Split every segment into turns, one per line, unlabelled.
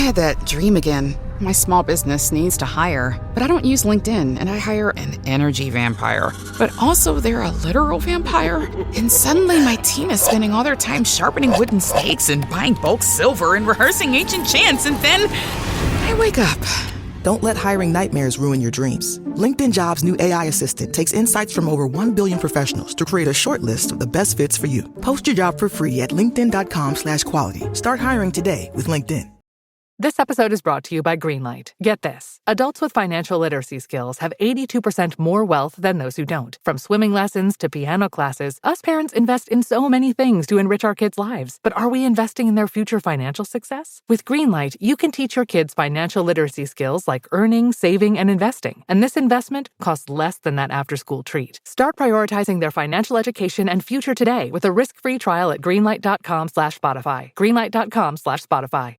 had that dream again. My small business needs to hire, but I don't use LinkedIn, and I hire an energy vampire. But also, they're a literal vampire. And suddenly, my team is spending all their time sharpening wooden stakes and buying bulk silver and rehearsing ancient chants, and then I wake up.
Don't let hiring nightmares ruin your dreams. LinkedIn Jobs' new AI assistant takes insights from over 1 billion professionals to create a short list of the best fits for you. Post your job for free at linkedin.com/quality. Start hiring today with LinkedIn.
This episode is brought to you by Greenlight. Get this. Adults with financial literacy skills have 82% more wealth than those who don't. From swimming lessons to piano classes, us parents invest in so many things to enrich our kids' lives. But are we investing in their future financial success? With Greenlight, you can teach your kids financial literacy skills like earning, saving, and investing. And this investment costs less than that after-school treat. Start prioritizing their financial education and future today with a risk-free trial at greenlight.com/Spotify. Greenlight.com/Spotify.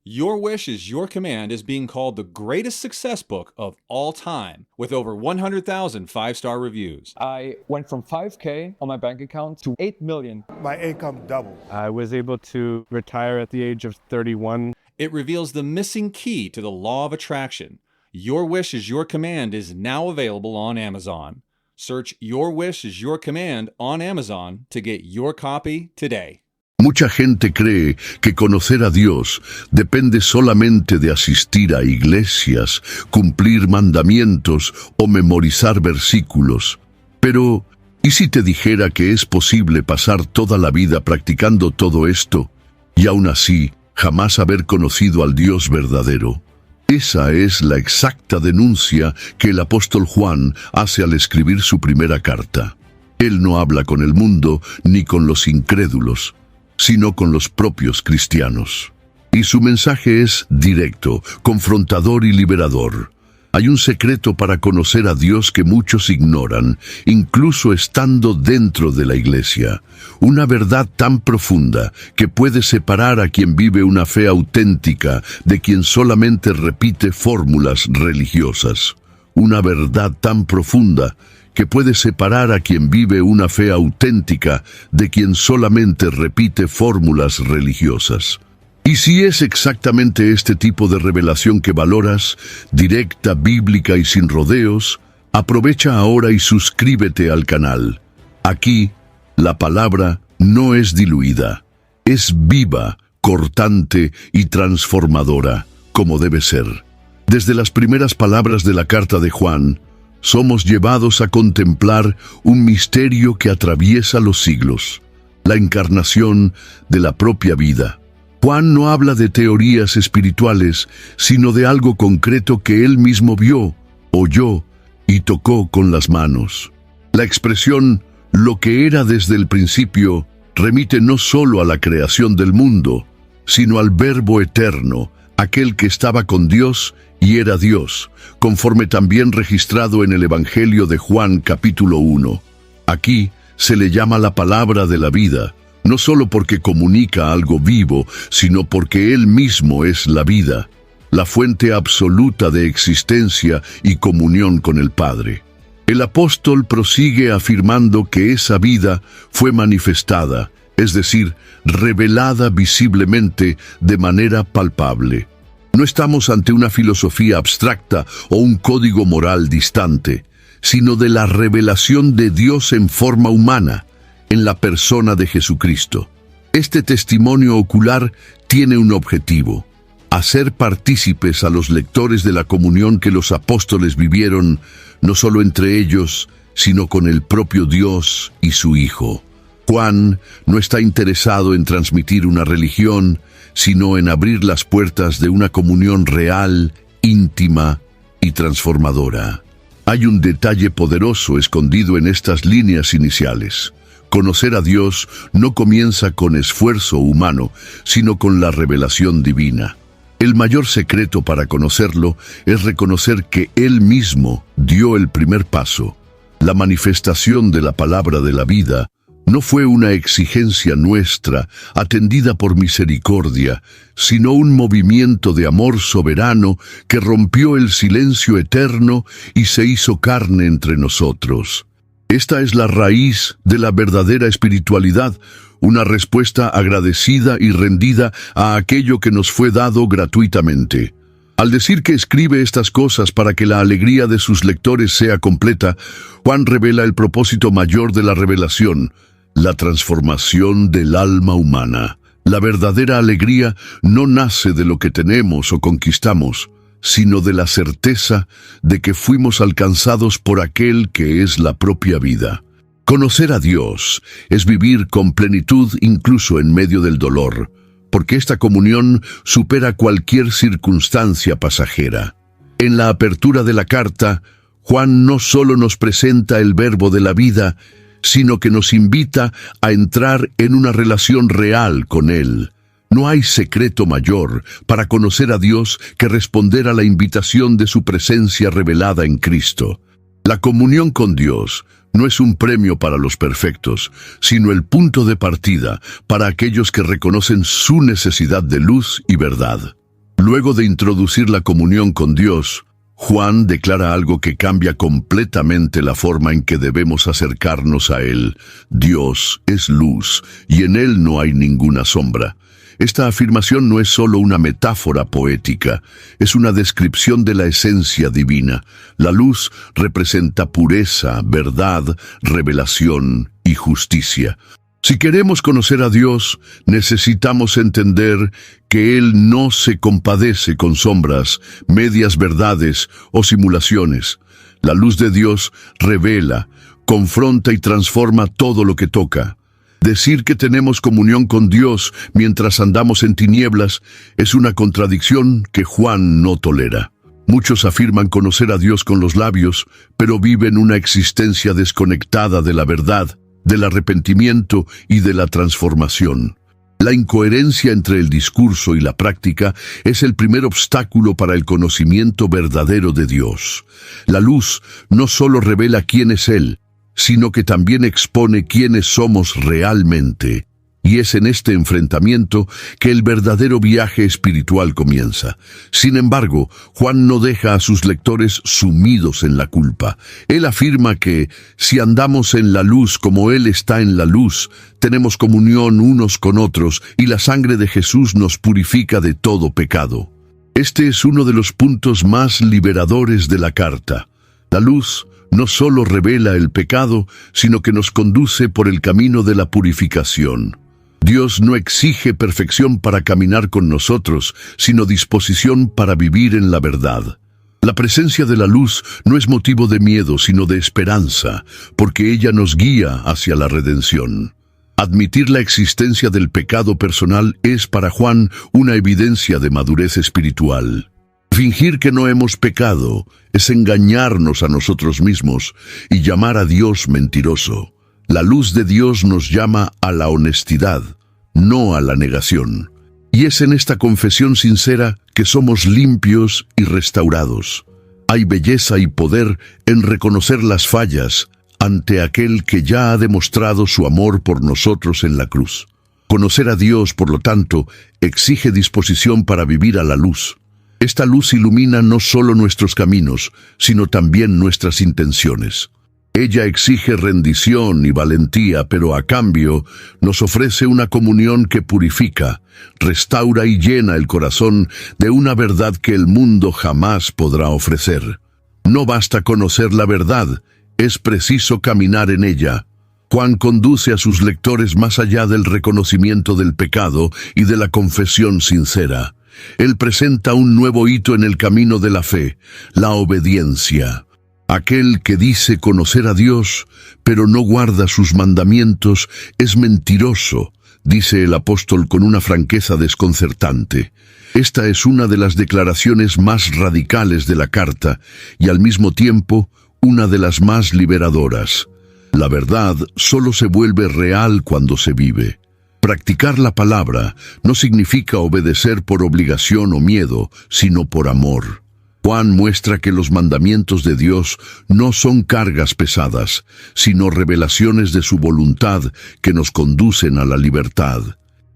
Your Wish is Your Command is being called the greatest success book of all time, with over 100,000 five-star reviews.
I went from $5K on my bank account to $8 million.
My income doubled.
I was able to retire at the age of 31.
It reveals the missing key to the law of attraction. Your Wish is Your Command is now available on Amazon. Search Your Wish is Your Command on Amazon to get your copy today.
Mucha gente cree que conocer a Dios depende solamente de asistir a iglesias, cumplir mandamientos o memorizar versículos. Pero, ¿y si te dijera que es posible pasar toda la vida practicando todo esto y aún así jamás haber conocido al Dios verdadero? Esa es la exacta denuncia que el apóstol Juan hace al escribir su primera carta. Él no habla con el mundo ni con los incrédulos, sino con los propios cristianos. Y su mensaje es directo, confrontador y liberador. Hay un secreto para conocer a Dios que muchos ignoran, incluso estando dentro de la iglesia. Una verdad tan profunda que puede separar a quien vive una fe auténtica de quien solamente repite fórmulas religiosas. Una verdad tan profunda que puede separar a quien vive una fe auténtica de quien solamente repite fórmulas religiosas. Y si es exactamente este tipo de revelación que valoras, directa, bíblica y sin rodeos, aprovecha ahora y suscríbete al canal. Aquí, la palabra no es diluida, es viva, cortante y transformadora, como debe ser. Desde las primeras palabras de la carta de Juan, somos llevados a contemplar un misterio que atraviesa los siglos, la encarnación de la propia vida. Juan no habla de teorías espirituales, sino de algo concreto que él mismo vio, oyó y tocó con las manos. La expresión «lo que era desde el principio» remite no solo a la creación del mundo, sino al Verbo eterno, aquel que estaba con Dios y era Dios, conforme también registrado en el Evangelio de Juan capítulo 1. Aquí se le llama la palabra de la vida, no solo porque comunica algo vivo, sino porque Él mismo es la vida, la fuente absoluta de existencia y comunión con el Padre. El apóstol prosigue afirmando que esa vida fue manifestada, es decir, revelada visiblemente de manera palpable. No estamos ante una filosofía abstracta o un código moral distante, sino de la revelación de Dios en forma humana, en la persona de Jesucristo. Este testimonio ocular tiene un objetivo: hacer partícipes a los lectores de la comunión que los apóstoles vivieron, no solo entre ellos, sino con el propio Dios y su Hijo. Juan no está interesado en transmitir una religión, sino en abrir las puertas de una comunión real, íntima y transformadora. Hay un detalle poderoso escondido en estas líneas iniciales. Conocer a Dios no comienza con esfuerzo humano, sino con la revelación divina. El mayor secreto para conocerlo es reconocer que Él mismo dio el primer paso. La manifestación de la palabra de la vida no fue una exigencia nuestra, atendida por misericordia, sino un movimiento de amor soberano que rompió el silencio eterno y se hizo carne entre nosotros. Esta es la raíz de la verdadera espiritualidad, una respuesta agradecida y rendida a aquello que nos fue dado gratuitamente. Al decir que escribe estas cosas para que la alegría de sus lectores sea completa, Juan revela el propósito mayor de la revelación, la transformación del alma humana. La verdadera alegría no nace de lo que tenemos o conquistamos, sino de la certeza de que fuimos alcanzados por aquel que es la propia vida. Conocer a Dios es vivir con plenitud incluso en medio del dolor, porque esta comunión supera cualquier circunstancia pasajera. En la apertura de la carta, Juan no solo nos presenta el verbo de la vida, sino que nos invita a entrar en una relación real con Él. No hay secreto mayor para conocer a Dios que responder a la invitación de su presencia revelada en Cristo. La comunión con Dios no es un premio para los perfectos, sino el punto de partida para aquellos que reconocen su necesidad de luz y verdad. Luego de introducir la comunión con Dios, Juan declara algo que cambia completamente la forma en que debemos acercarnos a Él. Dios es luz, y en Él no hay ninguna sombra. Esta afirmación no es solo una metáfora poética, es una descripción de la esencia divina. La luz representa pureza, verdad, revelación y justicia. Si queremos conocer a Dios, necesitamos entender que Él no se compadece con sombras, medias verdades o simulaciones. La luz de Dios revela, confronta y transforma todo lo que toca. Decir que tenemos comunión con Dios mientras andamos en tinieblas es una contradicción que Juan no tolera. Muchos afirman conocer a Dios con los labios, pero viven una existencia desconectada de la verdad, del arrepentimiento y de la transformación. La incoherencia entre el discurso y la práctica es el primer obstáculo para el conocimiento verdadero de Dios. La luz no solo revela quién es Él, sino que también expone quiénes somos realmente. Y es en este enfrentamiento que el verdadero viaje espiritual comienza. Sin embargo, Juan no deja a sus lectores sumidos en la culpa. Él afirma que, si andamos en la luz como Él está en la luz, tenemos comunión unos con otros y la sangre de Jesús nos purifica de todo pecado. Este es uno de los puntos más liberadores de la carta. La luz no solo revela el pecado, sino que nos conduce por el camino de la purificación. Dios no exige perfección para caminar con nosotros, sino disposición para vivir en la verdad. La presencia de la luz no es motivo de miedo, sino de esperanza, porque ella nos guía hacia la redención. Admitir la existencia del pecado personal es para Juan una evidencia de madurez espiritual. Fingir que no hemos pecado es engañarnos a nosotros mismos y llamar a Dios mentiroso. La luz de Dios nos llama a la honestidad, no a la negación. Y es en esta confesión sincera que somos limpios y restaurados. Hay belleza y poder en reconocer las fallas ante aquel que ya ha demostrado su amor por nosotros en la cruz. Conocer a Dios, por lo tanto, exige disposición para vivir a la luz. Esta luz ilumina no solo nuestros caminos, sino también nuestras intenciones. Ella exige rendición y valentía, pero a cambio nos ofrece una comunión que purifica, restaura y llena el corazón de una verdad que el mundo jamás podrá ofrecer. No basta conocer la verdad, es preciso caminar en ella. Juan conduce a sus lectores más allá del reconocimiento del pecado y de la confesión sincera. Él presenta un nuevo hito en el camino de la fe, la obediencia. Aquel que dice conocer a Dios, pero no guarda sus mandamientos, es mentiroso, dice el apóstol con una franqueza desconcertante. Esta es una de las declaraciones más radicales de la carta y al mismo tiempo una de las más liberadoras. La verdad solo se vuelve real cuando se vive. Practicar la palabra no significa obedecer por obligación o miedo, sino por amor. Juan muestra que los mandamientos de Dios no son cargas pesadas, sino revelaciones de su voluntad que nos conducen a la libertad.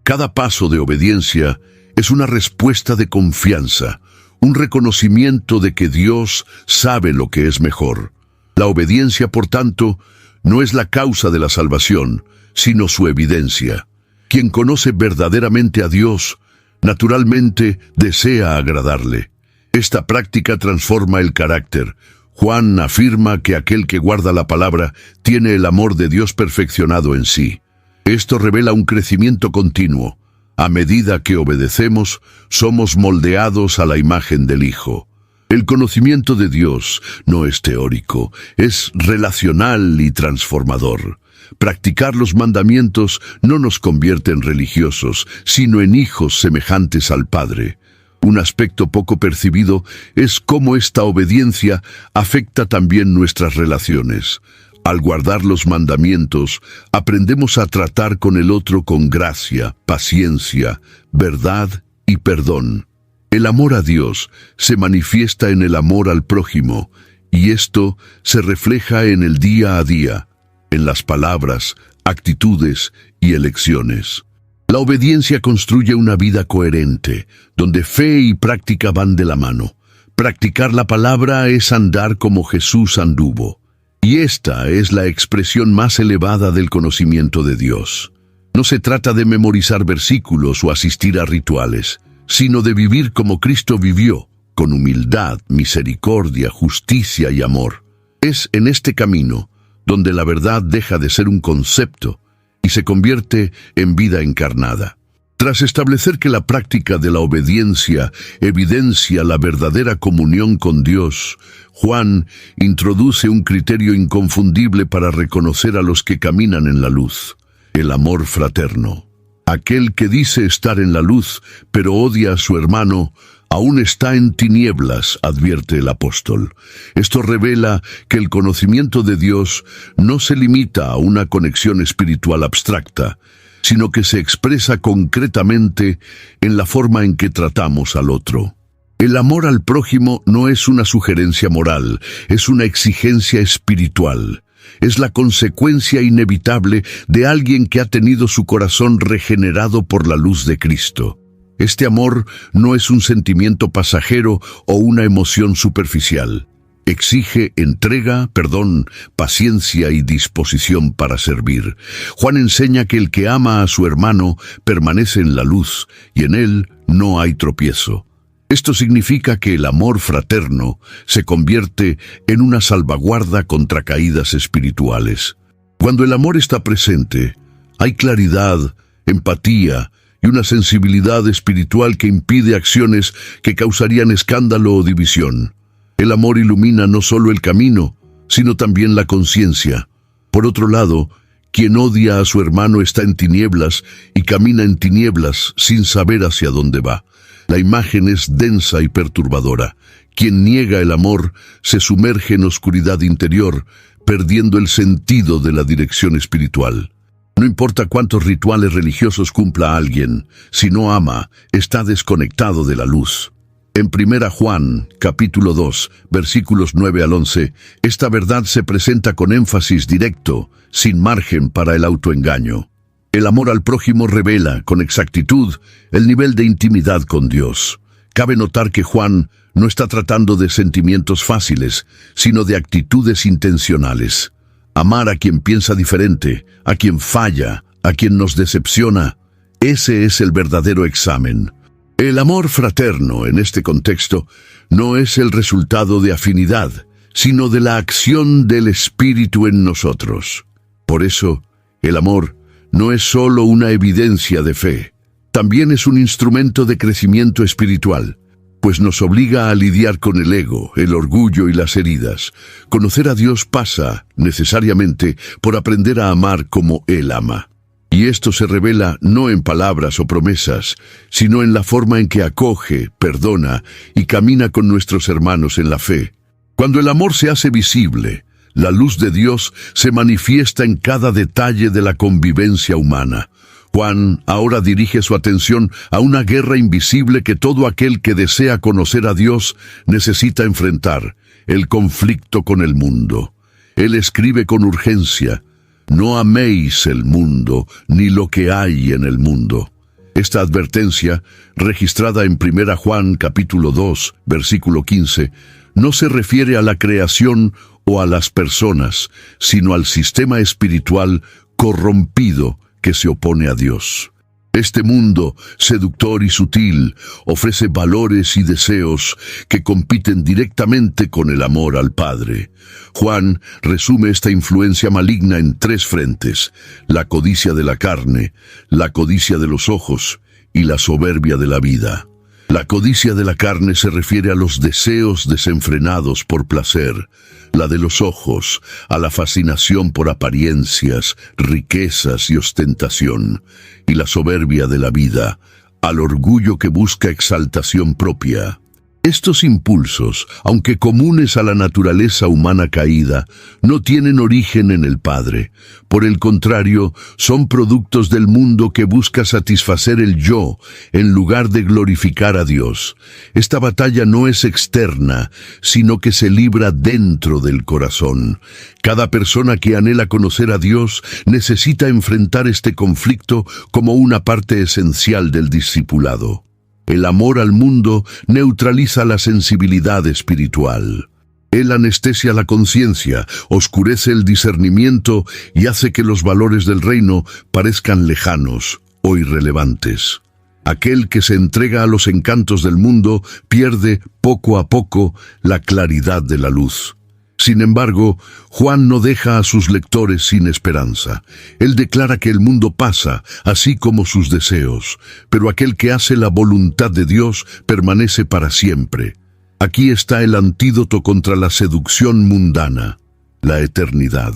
Cada paso de obediencia es una respuesta de confianza, un reconocimiento de que Dios sabe lo que es mejor. La obediencia, por tanto, no es la causa de la salvación, sino su evidencia. Quien conoce verdaderamente a Dios, naturalmente desea agradarle. Esta práctica transforma el carácter. Juan afirma que aquel que guarda la palabra tiene el amor de Dios perfeccionado en sí. Esto revela un crecimiento continuo. A medida que obedecemos, somos moldeados a la imagen del Hijo. El conocimiento de Dios no es teórico, es relacional y transformador. Practicar los mandamientos no nos convierte en religiosos, sino en hijos semejantes al Padre. Un aspecto poco percibido es cómo esta obediencia afecta también nuestras relaciones. Al guardar los mandamientos, aprendemos a tratar con el otro con gracia, paciencia, verdad y perdón. El amor a Dios se manifiesta en el amor al prójimo, y esto se refleja en el día a día, en las palabras, actitudes y elecciones. La obediencia construye una vida coherente, donde fe y práctica van de la mano. Practicar la palabra es andar como Jesús anduvo. Y esta es la expresión más elevada del conocimiento de Dios. No se trata de memorizar versículos o asistir a rituales, sino de vivir como Cristo vivió, con humildad, misericordia, justicia y amor. Es en este camino donde la verdad deja de ser un concepto y se convierte en vida encarnada. Tras establecer que la práctica de la obediencia evidencia la verdadera comunión con Dios, Juan introduce un criterio inconfundible para reconocer a los que caminan en la luz: el amor fraterno. Aquel que dice estar en la luz, pero odia a su hermano, aún está en tinieblas, advierte el apóstol. Esto revela que el conocimiento de Dios no se limita a una conexión espiritual abstracta, sino que se expresa concretamente en la forma en que tratamos al otro. El amor al prójimo no es una sugerencia moral, es una exigencia espiritual. Es la consecuencia inevitable de alguien que ha tenido su corazón regenerado por la luz de Cristo. Este amor no es un sentimiento pasajero o una emoción superficial. Exige entrega, perdón, paciencia y disposición para servir. Juan enseña que el que ama a su hermano permanece en la luz y en él no hay tropiezo. Esto significa que el amor fraterno se convierte en una salvaguarda contra caídas espirituales. Cuando el amor está presente, hay claridad, empatía y una sensibilidad espiritual que impide acciones que causarían escándalo o división. El amor ilumina no solo el camino, sino también la conciencia. Por otro lado, quien odia a su hermano está en tinieblas y camina en tinieblas sin saber hacia dónde va. La imagen es densa y perturbadora. Quien niega el amor se sumerge en oscuridad interior, perdiendo el sentido de la dirección espiritual. No importa cuántos rituales religiosos cumpla alguien, si no ama, está desconectado de la luz. En 1 Juan, capítulo 2, versículos 9 al 11, esta verdad se presenta con énfasis directo, sin margen para el autoengaño. El amor al prójimo revela, con exactitud, el nivel de intimidad con Dios. Cabe notar que Juan no está tratando de sentimientos fáciles, sino de actitudes intencionales. Amar a quien piensa diferente, a quien falla, a quien nos decepciona, ese es el verdadero examen. El amor fraterno, en este contexto, no es el resultado de afinidad, sino de la acción del Espíritu en nosotros. Por eso, el amor no es solo una evidencia de fe, también es un instrumento de crecimiento espiritual, pues nos obliga a lidiar con el ego, el orgullo y las heridas. Conocer a Dios pasa, necesariamente, por aprender a amar como Él ama. Y esto se revela no en palabras o promesas, sino en la forma en que acoge, perdona y camina con nuestros hermanos en la fe. Cuando el amor se hace visible, la luz de Dios se manifiesta en cada detalle de la convivencia humana. Juan ahora dirige su atención a una guerra invisible que todo aquel que desea conocer a Dios necesita enfrentar: el conflicto con el mundo. Él escribe con urgencia: no améis el mundo, ni lo que hay en el mundo. Esta advertencia, registrada en 1 Juan capítulo 2, versículo 15, no se refiere a la creación o a las personas, sino al sistema espiritual corrompido que se opone a Dios. Este mundo, seductor y sutil, ofrece valores y deseos que compiten directamente con el amor al Padre. Juan resume esta influencia maligna en 3 frentes: la codicia de la carne, la codicia de los ojos y la soberbia de la vida. La codicia de la carne se refiere a los deseos desenfrenados por placer, la de los ojos, a la fascinación por apariencias, riquezas y ostentación, y la soberbia de la vida, al orgullo que busca exaltación propia. Estos impulsos, aunque comunes a la naturaleza humana caída, no tienen origen en el Padre. Por el contrario, son productos del mundo que busca satisfacer el yo, en lugar de glorificar a Dios. Esta batalla no es externa, sino que se libra dentro del corazón. Cada persona que anhela conocer a Dios necesita enfrentar este conflicto como una parte esencial del discipulado. El amor al mundo neutraliza la sensibilidad espiritual. Él anestesia la conciencia, oscurece el discernimiento y hace que los valores del reino parezcan lejanos o irrelevantes. Aquel que se entrega a los encantos del mundo pierde poco a poco la claridad de la luz. Sin embargo, Juan no deja a sus lectores sin esperanza. Él declara que el mundo pasa, así como sus deseos, pero aquel que hace la voluntad de Dios permanece para siempre. Aquí está el antídoto contra la seducción mundana, la eternidad.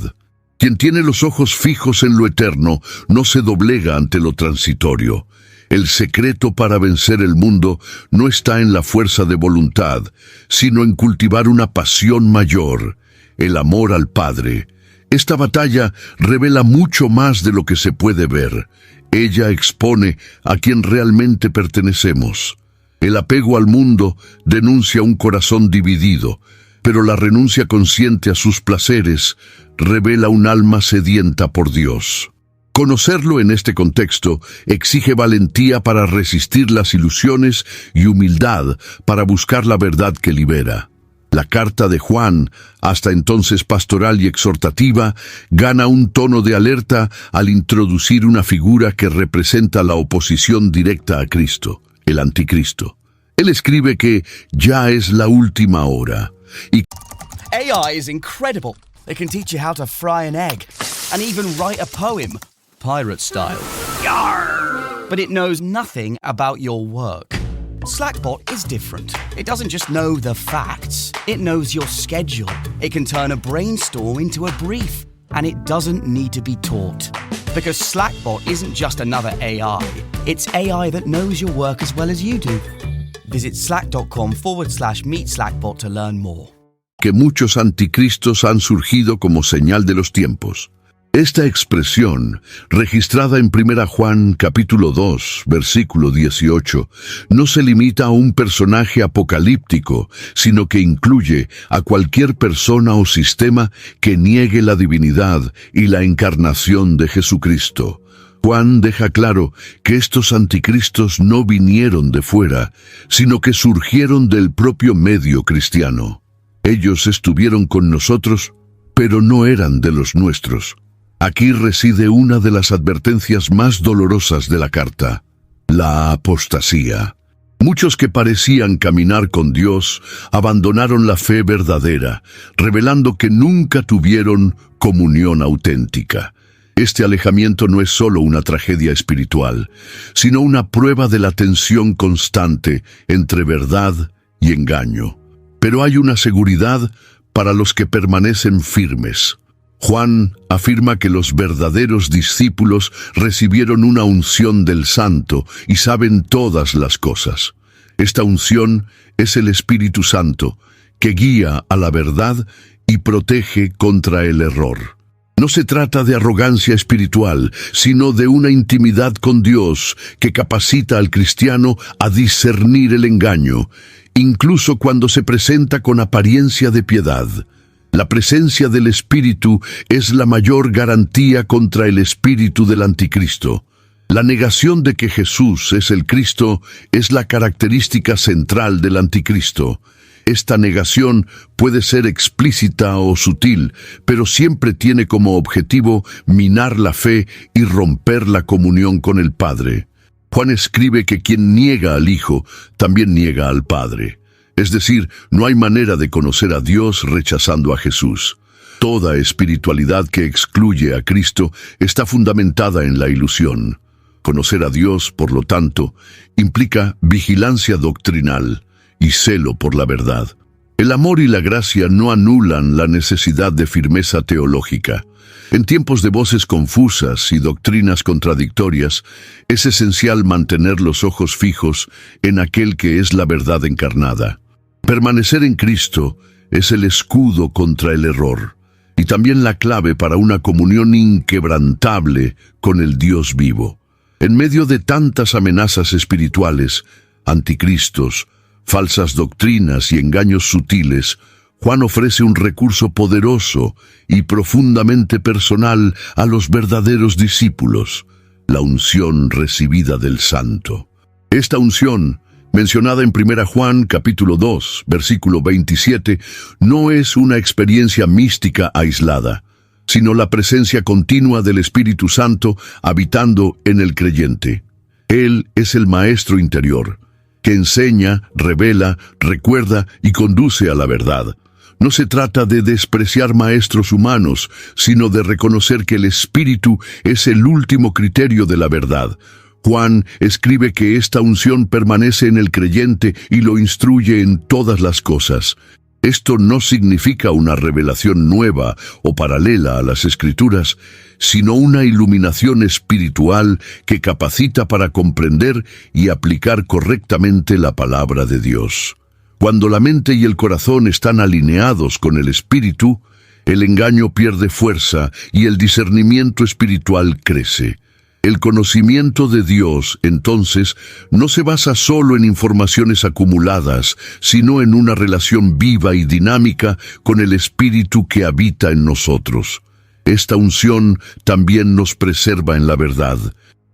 Quien tiene los ojos fijos en lo eterno no se doblega ante lo transitorio. El secreto para vencer el mundo no está en la fuerza de voluntad, sino en cultivar una pasión mayor, el amor al Padre. Esta batalla revela mucho más de lo que se puede ver. Ella expone a quien realmente pertenecemos. El apego al mundo denuncia un corazón dividido, pero la renuncia consciente a sus placeres revela un alma sedienta por Dios. Conocerlo en este contexto exige valentía para resistir las ilusiones y humildad para buscar la verdad que libera. La carta de Juan, hasta entonces pastoral y exhortativa, gana un tono de alerta al introducir una figura que representa la oposición directa a Cristo, el anticristo. Él escribe que ya es la última hora. Y
AI is incredible. It can teach you how to fry an egg and even write a poem. Pirate style. Yarr! But it knows nothing about your work. Slackbot is different. It doesn't just know the facts. It knows your schedule. It can turn a brainstorm into a brief. And it doesn't need to be taught. Because Slackbot isn't just another AI. It's AI that knows your work as well as you do. Visit slack.com/meet Slackbot to learn more.
Que muchos anticristos han surgido como señal de los tiempos. Esta expresión, registrada en 1 Juan capítulo 2, versículo 18, no se limita a un personaje apocalíptico, sino que incluye a cualquier persona o sistema que niegue la divinidad y la encarnación de Jesucristo. Juan deja claro que estos anticristos no vinieron de fuera, sino que surgieron del propio medio cristiano. Ellos estuvieron con nosotros, pero no eran de los nuestros. Aquí reside una de las advertencias más dolorosas de la carta, la apostasía. Muchos que parecían caminar con Dios abandonaron la fe verdadera, revelando que nunca tuvieron comunión auténtica. Este alejamiento no es solo una tragedia espiritual, sino una prueba de la tensión constante entre verdad y engaño. Pero hay una seguridad para los que permanecen firmes. Juan afirma que los verdaderos discípulos recibieron una unción del Santo y saben todas las cosas. Esta unción es el Espíritu Santo, que guía a la verdad y protege contra el error. No se trata de arrogancia espiritual, sino de una intimidad con Dios que capacita al cristiano a discernir el engaño, incluso cuando se presenta con apariencia de piedad. La presencia del Espíritu es la mayor garantía contra el espíritu del anticristo. La negación de que Jesús es el Cristo es la característica central del anticristo. Esta negación puede ser explícita o sutil, pero siempre tiene como objetivo minar la fe y romper la comunión con el Padre. Juan escribe que quien niega al Hijo también niega al Padre. Es decir, no hay manera de conocer a Dios rechazando a Jesús. Toda espiritualidad que excluye a Cristo está fundamentada en la ilusión. Conocer a Dios, por lo tanto, implica vigilancia doctrinal y celo por la verdad. El amor y la gracia no anulan la necesidad de firmeza teológica. En tiempos de voces confusas y doctrinas contradictorias, es esencial mantener los ojos fijos en aquel que es la verdad encarnada. Permanecer en Cristo es el escudo contra el error y también la clave para una comunión inquebrantable con el Dios vivo. En medio de tantas amenazas espirituales, anticristos, falsas doctrinas y engaños sutiles, Juan ofrece un recurso poderoso y profundamente personal a los verdaderos discípulos, la unción recibida del Santo. Esta unción, mencionada en 1 Juan capítulo 2, versículo 27, no es una experiencia mística aislada, sino la presencia continua del Espíritu Santo habitando en el creyente. Él es el maestro interior, que enseña, revela, recuerda y conduce a la verdad. No se trata de despreciar maestros humanos, sino de reconocer que el Espíritu es el último criterio de la verdad. Juan escribe que esta unción permanece en el creyente y lo instruye en todas las cosas. Esto no significa una revelación nueva o paralela a las Escrituras, sino una iluminación espiritual que capacita para comprender y aplicar correctamente la palabra de Dios. Cuando la mente y el corazón están alineados con el Espíritu, el engaño pierde fuerza y el discernimiento espiritual crece. El conocimiento de Dios, entonces, no se basa solo en informaciones acumuladas, sino en una relación viva y dinámica con el Espíritu que habita en nosotros. Esta unción también nos preserva en la verdad.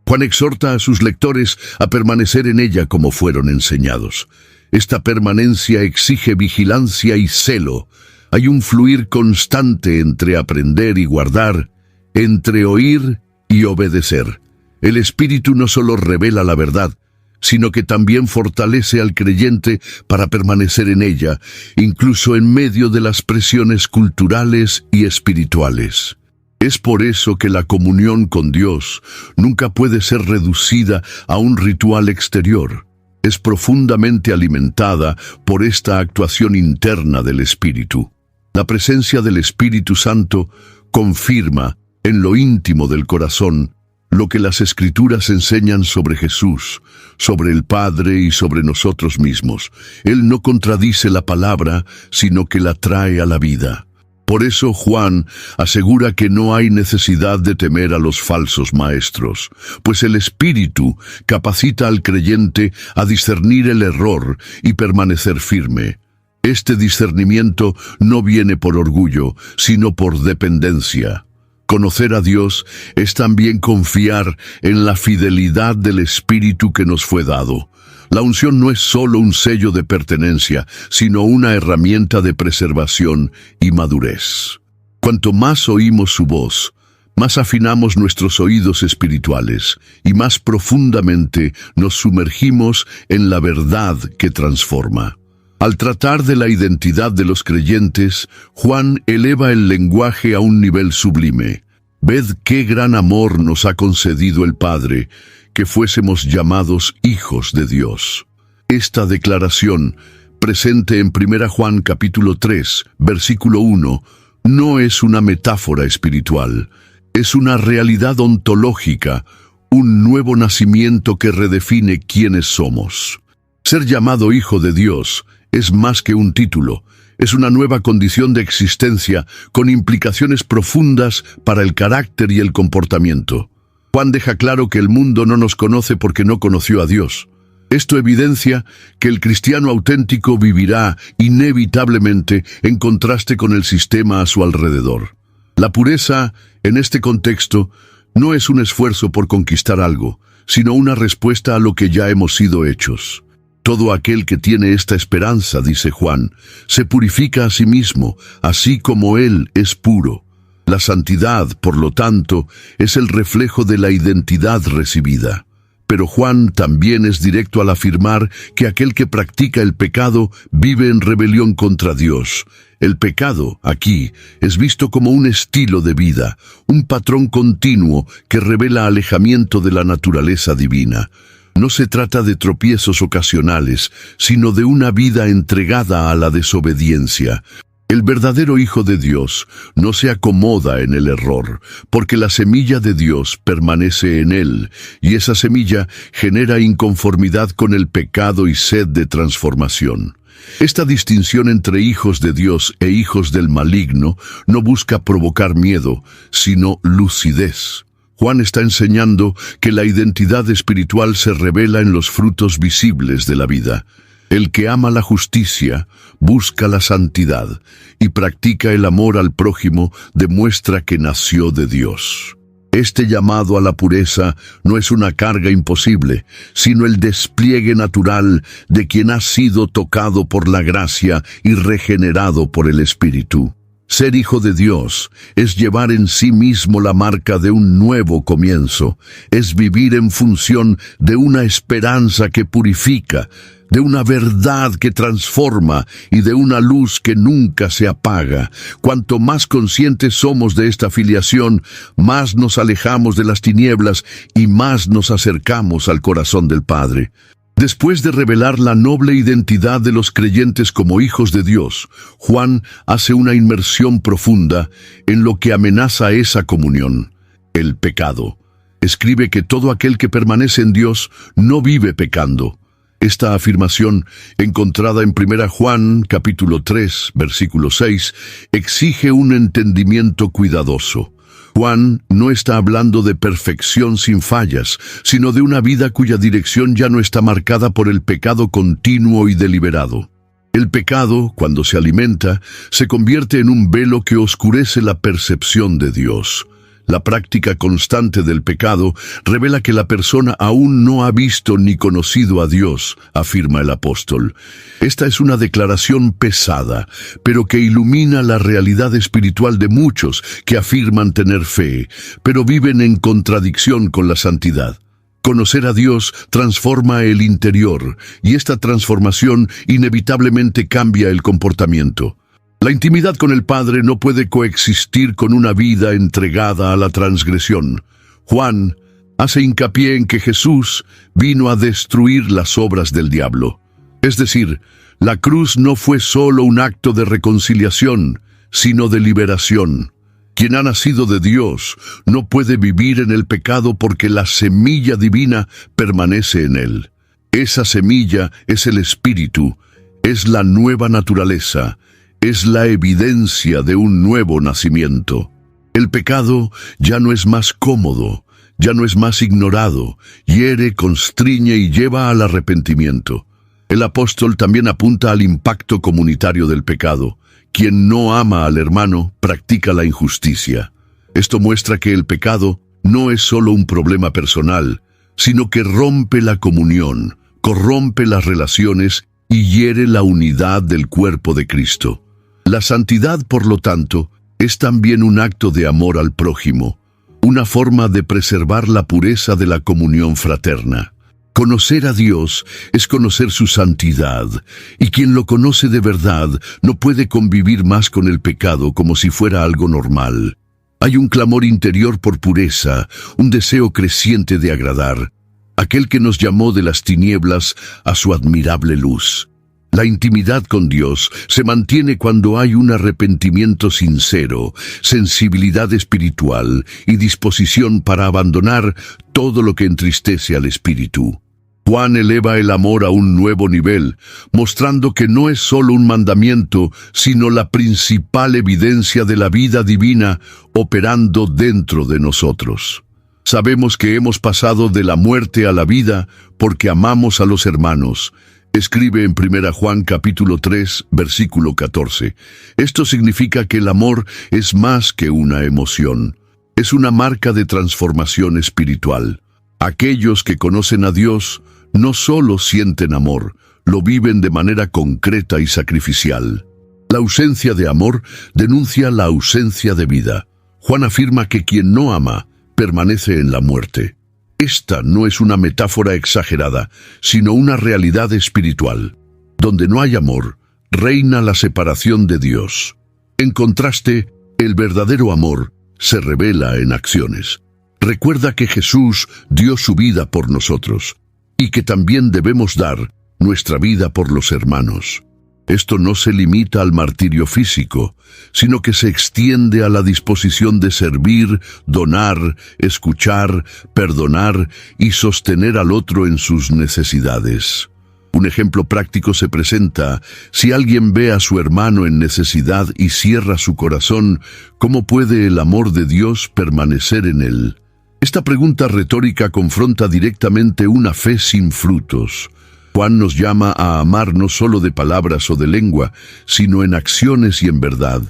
Juan exhorta a sus lectores a permanecer en ella como fueron enseñados. Esta permanencia exige vigilancia y celo. Hay un fluir constante entre aprender y guardar, entre oír y obedecer. El Espíritu no solo revela la verdad, sino que también fortalece al creyente para permanecer en ella, incluso en medio de las presiones culturales y espirituales. Es por eso que la comunión con Dios nunca puede ser reducida a un ritual exterior. Es profundamente alimentada por esta actuación interna del Espíritu. La presencia del Espíritu Santo confirma en lo íntimo del corazón lo que las Escrituras enseñan sobre Jesús, sobre el Padre y sobre nosotros mismos. Él no contradice la palabra, sino que la trae a la vida. Por eso Juan asegura que no hay necesidad de temer a los falsos maestros, pues el Espíritu capacita al creyente a discernir el error y permanecer firme. Este discernimiento no viene por orgullo, sino por dependencia. Conocer a Dios es también confiar en la fidelidad del Espíritu que nos fue dado. La unción no es solo un sello de pertenencia, sino una herramienta de preservación y madurez. Cuanto más oímos su voz, más afinamos nuestros oídos espirituales y más profundamente nos sumergimos en la verdad que transforma. Al tratar de la identidad de los creyentes, Juan eleva el lenguaje a un nivel sublime. Ved qué gran amor nos ha concedido el Padre, que fuésemos llamados hijos de Dios. Esta declaración, presente en 1 Juan capítulo 3, versículo 1, no es una metáfora espiritual, es una realidad ontológica, un nuevo nacimiento que redefine quiénes somos. Ser llamado hijo de Dios es más que un título, es una nueva condición de existencia con implicaciones profundas para el carácter y el comportamiento. Juan deja claro que el mundo no nos conoce porque no conoció a Dios. Esto evidencia que el cristiano auténtico vivirá inevitablemente en contraste con el sistema a su alrededor. La pureza, en este contexto, no es un esfuerzo por conquistar algo, sino una respuesta a lo que ya hemos sido hechos. Todo aquel que tiene esta esperanza, dice Juan, se purifica a sí mismo, así como Él es puro. La santidad, por lo tanto, es el reflejo de la identidad recibida. Pero Juan también es directo al afirmar que aquel que practica el pecado vive en rebelión contra Dios. El pecado, aquí, es visto como un estilo de vida, un patrón continuo que revela alejamiento de la naturaleza divina. No se trata de tropiezos ocasionales, sino de una vida entregada a la desobediencia. El verdadero Hijo de Dios no se acomoda en el error, porque la semilla de Dios permanece en él, y esa semilla genera inconformidad con el pecado y sed de transformación. Esta distinción entre hijos de Dios e hijos del maligno no busca provocar miedo, sino lucidez. Juan está enseñando que la identidad espiritual se revela en los frutos visibles de la vida. El que ama la justicia, busca la santidad y practica el amor al prójimo demuestra que nació de Dios. Este llamado a la pureza no es una carga imposible, sino el despliegue natural de quien ha sido tocado por la gracia y regenerado por el Espíritu. Ser hijo de Dios es llevar en sí mismo la marca de un nuevo comienzo, es vivir en función de una esperanza que purifica, de una verdad que transforma y de una luz que nunca se apaga. Cuanto más conscientes somos de esta filiación, más nos alejamos de las tinieblas y más nos acercamos al corazón del Padre. Después de revelar la noble identidad de los creyentes como hijos de Dios, Juan hace una inmersión profunda en lo que amenaza esa comunión, el pecado. Escribe que todo aquel que permanece en Dios no vive pecando. Esta afirmación, encontrada en 1 Juan capítulo 3, versículo 6, exige un entendimiento cuidadoso. Juan no está hablando de perfección sin fallas, sino de una vida cuya dirección ya no está marcada por el pecado continuo y deliberado. El pecado, cuando se alimenta, se convierte en un velo que oscurece la percepción de Dios. La práctica constante del pecado revela que la persona aún no ha visto ni conocido a Dios, afirma el apóstol. Esta es una declaración pesada, pero que ilumina la realidad espiritual de muchos que afirman tener fe, pero viven en contradicción con la santidad. Conocer a Dios transforma el interior, y esta transformación inevitablemente cambia el comportamiento. La intimidad con el Padre no puede coexistir con una vida entregada a la transgresión. Juan hace hincapié en que Jesús vino a destruir las obras del diablo. Es decir, la cruz no fue solo un acto de reconciliación, sino de liberación. Quien ha nacido de Dios no puede vivir en el pecado porque la semilla divina permanece en él. Esa semilla es el Espíritu, es la nueva naturaleza, es la evidencia de un nuevo nacimiento. El pecado ya no es más cómodo, ya no es más ignorado, hiere, constriñe y lleva al arrepentimiento. El apóstol también apunta al impacto comunitario del pecado. Quien no ama al hermano practica la injusticia. Esto muestra que el pecado no es solo un problema personal, sino que rompe la comunión, corrompe las relaciones y hiere la unidad del cuerpo de Cristo. La santidad, por lo tanto, es también un acto de amor al prójimo, una forma de preservar la pureza de la comunión fraterna. Conocer a Dios es conocer su santidad, y quien lo conoce de verdad no puede convivir más con el pecado como si fuera algo normal. Hay un clamor interior por pureza, un deseo creciente de agradar, aquel que nos llamó de las tinieblas a su admirable luz. La intimidad con Dios se mantiene cuando hay un arrepentimiento sincero, sensibilidad espiritual y disposición para abandonar todo lo que entristece al espíritu. Juan eleva el amor a un nuevo nivel, mostrando que no es solo un mandamiento, sino la principal evidencia de la vida divina operando dentro de nosotros. Sabemos que hemos pasado de la muerte a la vida porque amamos a los hermanos. Escribe en 1 Juan capítulo 3, versículo 14. Esto significa que el amor es más que una emoción. Es una marca de transformación espiritual. Aquellos que conocen a Dios no solo sienten amor, lo viven de manera concreta y sacrificial. La ausencia de amor denuncia la ausencia de vida. Juan afirma que quien no ama permanece en la muerte. Esta no es una metáfora exagerada, sino una realidad espiritual. Donde no hay amor, reina la separación de Dios. En contraste, el verdadero amor se revela en acciones. Recuerda que Jesús dio su vida por nosotros y que también debemos dar nuestra vida por los hermanos. Esto no se limita al martirio físico, sino que se extiende a la disposición de servir, donar, escuchar, perdonar y sostener al otro en sus necesidades. Un ejemplo práctico se presenta: si alguien ve a su hermano en necesidad y cierra su corazón, ¿cómo puede el amor de Dios permanecer en él? Esta pregunta retórica confronta directamente una fe sin frutos. Juan nos llama a amar no solo de palabras o de lengua, sino en acciones y en verdad.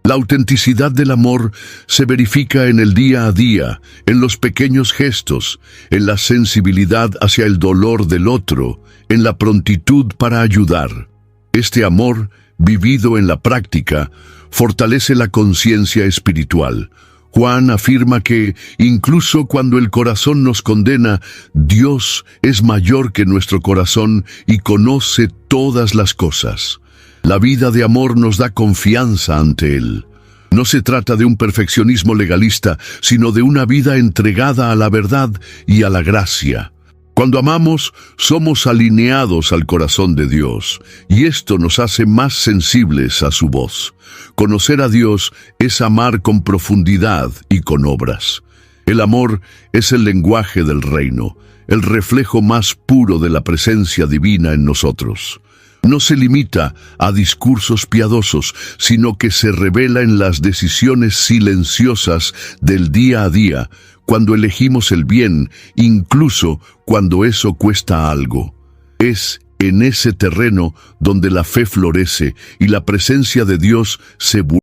La autenticidad del amor se verifica en el día a día, en los pequeños gestos, en la sensibilidad hacia el dolor del otro, en la prontitud para ayudar. Este amor, vivido en la práctica, fortalece la conciencia espiritual. Juan afirma que, incluso cuando el corazón nos condena, Dios es mayor que nuestro corazón y conoce todas las cosas. La vida de amor nos da confianza ante Él. No se trata de un perfeccionismo legalista, sino de una vida entregada a la verdad y a la gracia. Cuando amamos, somos alineados al corazón de Dios, y esto nos hace más sensibles a su voz. Conocer a Dios es amar con profundidad y con obras. El amor es el lenguaje del reino, el reflejo más puro de la presencia divina en nosotros. No se limita a discursos piadosos, sino que se revela en las decisiones silenciosas del día a día, cuando elegimos el bien, incluso cuando eso cuesta algo. Es en ese terreno donde la fe florece y la presencia de Dios se vuelve.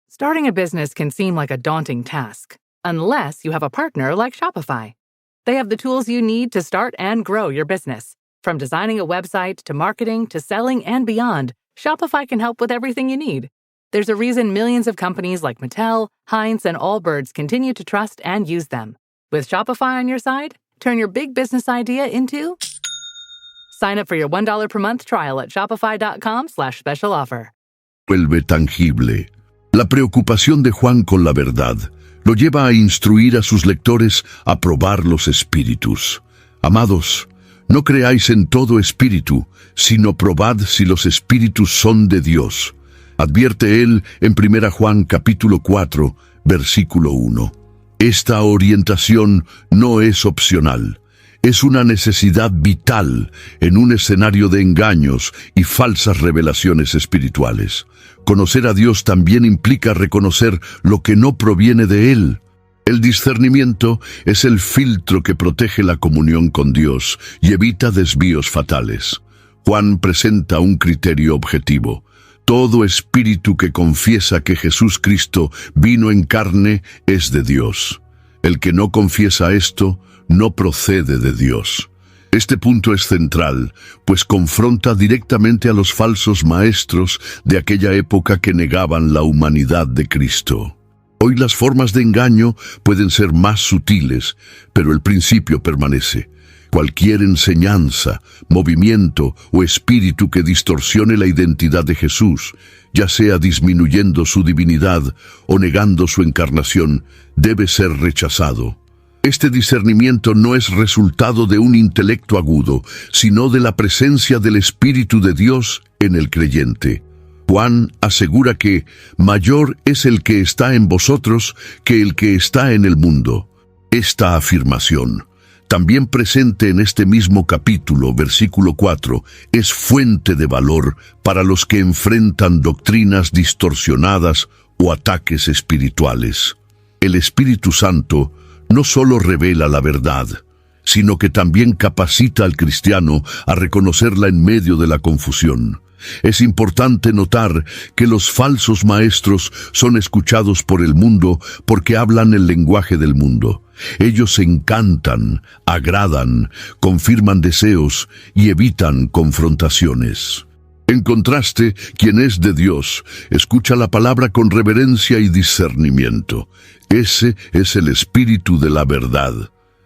Starting a business can seem like a daunting task, unless you have a partner like Shopify. They have the tools you need to start and grow your business. From designing a website to marketing to selling and beyond, Shopify can help with everything you need. There's a reason millions of companies like Mattel, Heinz, and Allbirds continue to trust and use them. With Shopify on your side, turn your big business idea into... Sign up for your $1 per month trial at shopify.com/special offer.
Vuelve tangible. La preocupación de Juan con la verdad lo lleva a instruir a sus lectores a probar los espíritus. Amados, no creáis en todo espíritu, sino probad si los espíritus son de Dios. Advierte él en 1 Juan capítulo 4, versículo 1. Esta orientación no es opcional. Es una necesidad vital en un escenario de engaños y falsas revelaciones espirituales. Conocer a Dios también implica reconocer lo que no proviene de Él. El discernimiento es el filtro que protege la comunión con Dios y evita desvíos fatales. Juan presenta un criterio objetivo. Todo espíritu que confiesa que Jesús Cristo vino en carne es de Dios. El que no confiesa esto no procede de Dios. Este punto es central, pues confronta directamente a los falsos maestros de aquella época que negaban la humanidad de Cristo. Hoy las formas de engaño pueden ser más sutiles, pero el principio permanece. Cualquier enseñanza, movimiento o espíritu que distorsione la identidad de Jesús, ya sea disminuyendo su divinidad o negando su encarnación, debe ser rechazado. Este discernimiento no es resultado de un intelecto agudo, sino de la presencia del Espíritu de Dios en el creyente. Juan asegura que mayor es el que está en vosotros que el que está en el mundo. Esta afirmación, también presente en este mismo capítulo, versículo 4, es fuente de valor para los que enfrentan doctrinas distorsionadas o ataques espirituales. El Espíritu Santo no solo revela la verdad, sino que también capacita al cristiano a reconocerla en medio de la confusión. Es importante notar que los falsos maestros son escuchados por el mundo porque hablan el lenguaje del mundo. Ellos encantan, agradan, confirman deseos y evitan confrontaciones. En contraste, quien es de Dios, escucha la palabra con reverencia y discernimiento. Ese es el espíritu de la verdad.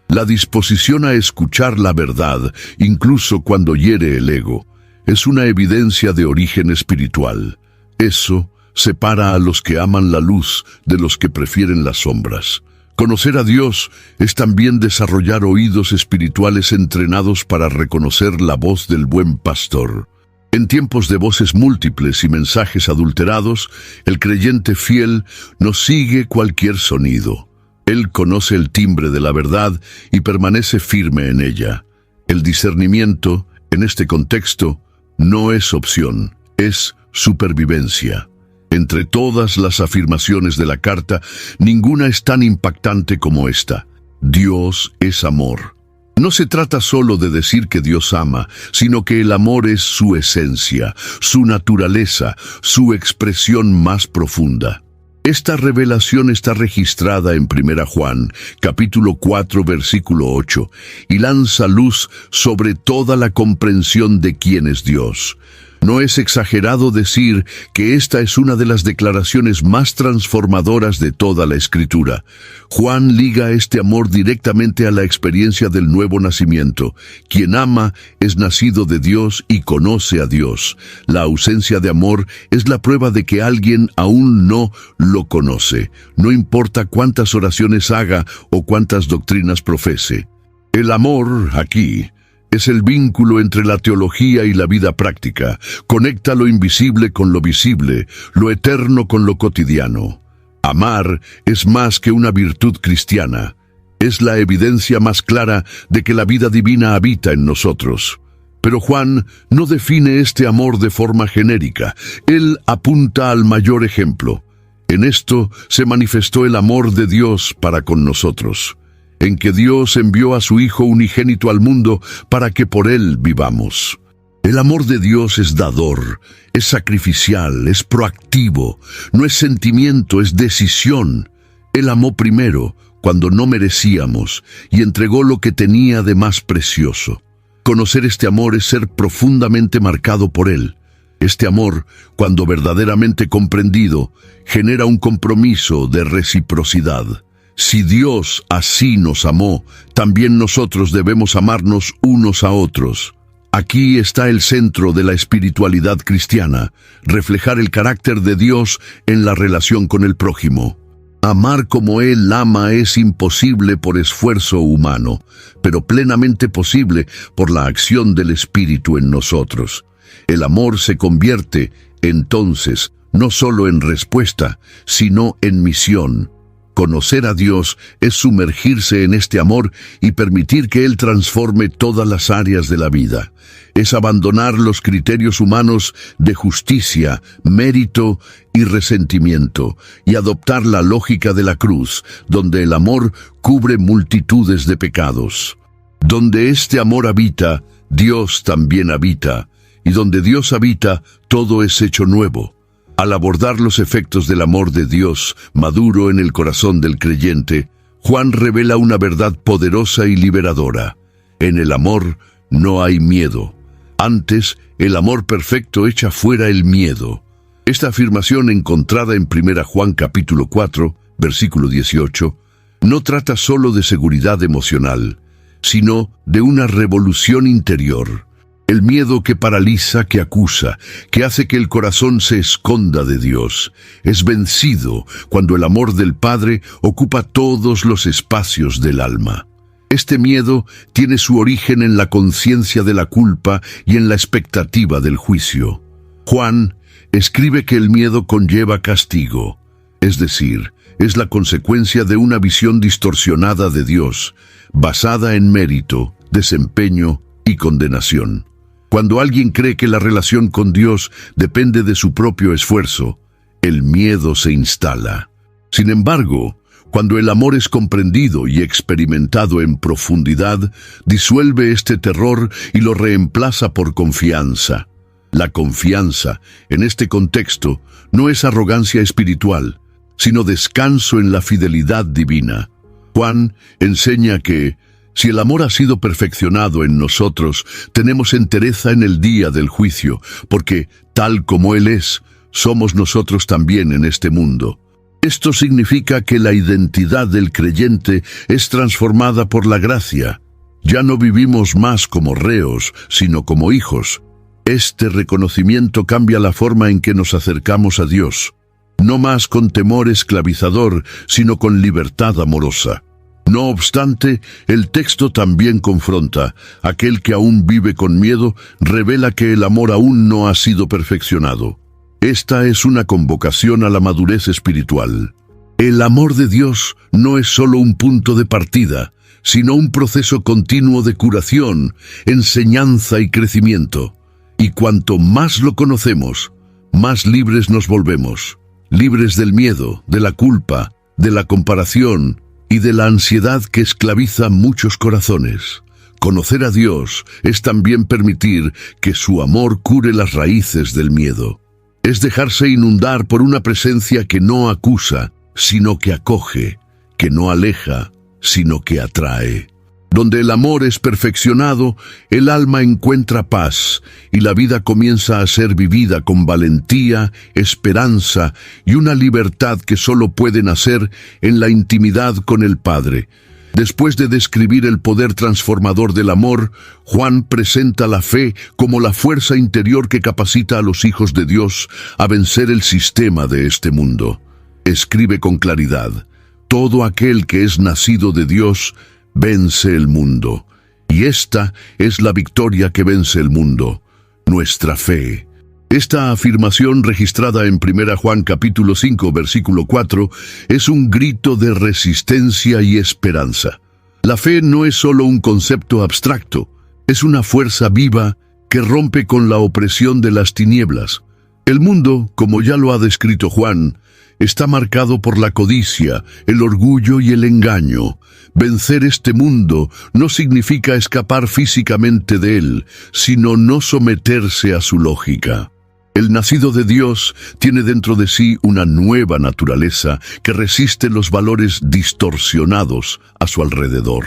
La disposición a escuchar la verdad, incluso cuando hiere el ego, es una evidencia de origen espiritual. Eso separa a los que aman la luz de los que prefieren las sombras. Conocer a Dios es también desarrollar oídos espirituales entrenados para reconocer la voz del buen pastor. En tiempos de voces múltiples y mensajes adulterados, el creyente fiel no sigue cualquier sonido. Él conoce el timbre de la verdad y permanece firme en ella. El discernimiento, en este contexto, no es opción, es supervivencia. Entre todas las afirmaciones de la carta, ninguna es tan impactante como esta. Dios es amor. No se trata solo de decir que Dios ama, sino que el amor es su esencia, su naturaleza, su expresión más profunda. Esta revelación está registrada en 1 Juan, capítulo 4, versículo 8, y lanza luz sobre toda la comprensión de quién es Dios. No es exagerado decir que esta es una de las declaraciones más transformadoras de toda la Escritura. Juan liga este amor directamente a la experiencia del nuevo nacimiento. Quien ama es nacido de Dios y conoce a Dios. La ausencia de amor es la prueba de que alguien aún no lo conoce, no importa cuántas oraciones haga o cuántas doctrinas profese. El amor, aquí, es el vínculo entre la teología y la vida práctica. Conecta lo invisible con lo visible, lo eterno con lo cotidiano. Amar es más que una virtud cristiana. Es la evidencia más clara de que la vida divina habita en nosotros. Pero Juan no define este amor de forma genérica. Él apunta al mayor ejemplo. En esto se manifestó el amor de Dios para con nosotros, en que Dios envió a su Hijo unigénito al mundo para que por Él vivamos. El amor de Dios es dador, es sacrificial, es proactivo, no es sentimiento, es decisión. Él amó primero, cuando no merecíamos, y entregó lo que tenía de más precioso. Conocer este amor es ser profundamente marcado por Él. Este amor, cuando verdaderamente comprendido, genera un compromiso de reciprocidad. Si Dios así nos amó, también nosotros debemos amarnos unos a otros. Aquí está el centro de la espiritualidad cristiana, reflejar el carácter de Dios en la relación con el prójimo. Amar como Él ama es imposible por esfuerzo humano, pero plenamente posible por la acción del Espíritu en nosotros. El amor se convierte, entonces, no solo en respuesta, sino en misión. Conocer a Dios es sumergirse en este amor y permitir que Él transforme todas las áreas de la vida. Es abandonar los criterios humanos de justicia, mérito y resentimiento, y adoptar la lógica de la cruz, donde el amor cubre multitudes de pecados. Donde este amor habita, Dios también habita, y donde Dios habita, todo es hecho nuevo. Al abordar los efectos del amor de Dios maduro en el corazón del creyente, Juan revela una verdad poderosa y liberadora. En el amor no hay miedo. Antes, el amor perfecto echa fuera el miedo. Esta afirmación, encontrada en 1 Juan capítulo 4, versículo 18, no trata solo de seguridad emocional, sino de una revolución interior. El miedo que paraliza, que acusa, que hace que el corazón se esconda de Dios, es vencido cuando el amor del Padre ocupa todos los espacios del alma. Este miedo tiene su origen en la conciencia de la culpa y en la expectativa del juicio. Juan escribe que el miedo conlleva castigo, es decir, es la consecuencia de una visión distorsionada de Dios, basada en mérito, desempeño y condenación. Cuando alguien cree que la relación con Dios depende de su propio esfuerzo, el miedo se instala. Sin embargo, cuando el amor es comprendido y experimentado en profundidad, disuelve este terror y lo reemplaza por confianza. La confianza, en este contexto, no es arrogancia espiritual, sino descanso en la fidelidad divina. Juan enseña que, si el amor ha sido perfeccionado en nosotros, tenemos entereza en el día del juicio, porque, tal como Él es, somos nosotros también en este mundo. Esto significa que la identidad del creyente es transformada por la gracia. Ya no vivimos más como reos, sino como hijos. Este reconocimiento cambia la forma en que nos acercamos a Dios. No más con temor esclavizador, sino con libertad amorosa. No obstante, el texto también confronta. Aquel que aún vive con miedo revela que el amor aún no ha sido perfeccionado. Esta es una convocación a la madurez espiritual. El amor de Dios no es solo un punto de partida, sino un proceso continuo de curación, enseñanza y crecimiento. Y cuanto más lo conocemos, más libres nos volvemos. Libres del miedo, de la culpa, de la comparación y de la ansiedad que esclaviza muchos corazones. Conocer a Dios es también permitir que su amor cure las raíces del miedo. Es dejarse inundar por una presencia que no acusa, sino que acoge, que no aleja, sino que atrae. Donde el amor es perfeccionado, el alma encuentra paz y la vida comienza a ser vivida con valentía, esperanza y una libertad que solo puede nacer en la intimidad con el Padre. Después de describir el poder transformador del amor, Juan presenta la fe como la fuerza interior que capacita a los hijos de Dios a vencer el sistema de este mundo. Escribe con claridad: todo aquel que es nacido de Dios vence el mundo. Y esta es la victoria que vence el mundo, nuestra fe. Esta afirmación, registrada en 1 Juan capítulo 5, versículo 4, es un grito de resistencia y esperanza. La fe no es solo un concepto abstracto, es una fuerza viva que rompe con la opresión de las tinieblas. El mundo, como ya lo ha descrito Juan, está marcado por la codicia, el orgullo y el engaño. Vencer este mundo no significa escapar físicamente de él, sino no someterse a su lógica. El nacido de Dios tiene dentro de sí una nueva naturaleza que resiste los valores distorsionados a su alrededor.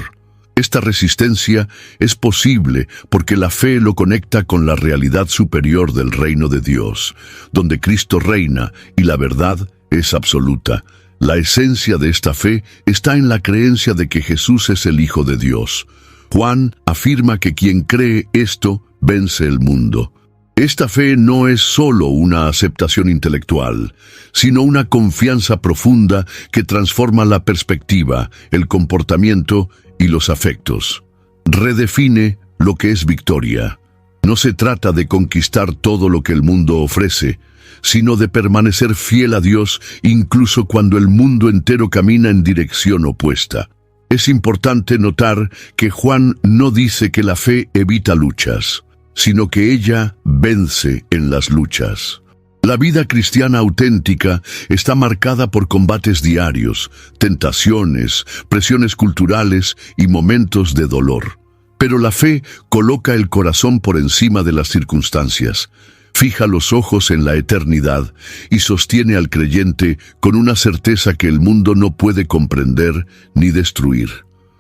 Esta resistencia es posible porque la fe lo conecta con la realidad superior del reino de Dios, donde Cristo reina y la verdad es absoluta. La esencia de esta fe está en la creencia de que Jesús es el Hijo de Dios. Juan afirma que quien cree esto vence el mundo. Esta fe no es solo una aceptación intelectual, sino una confianza profunda que transforma la perspectiva, el comportamiento y los afectos. Redefine lo que es victoria. No se trata de conquistar todo lo que el mundo ofrece, sino de permanecer fiel a Dios incluso cuando el mundo entero camina en dirección opuesta. Es importante notar que Juan no dice que la fe evita luchas, sino que ella vence en las luchas. La vida cristiana auténtica está marcada por combates diarios, tentaciones, presiones culturales y momentos de dolor. Pero la fe coloca el corazón por encima de las circunstancias, fija los ojos en la eternidad y sostiene al creyente con una certeza que el mundo no puede comprender ni destruir.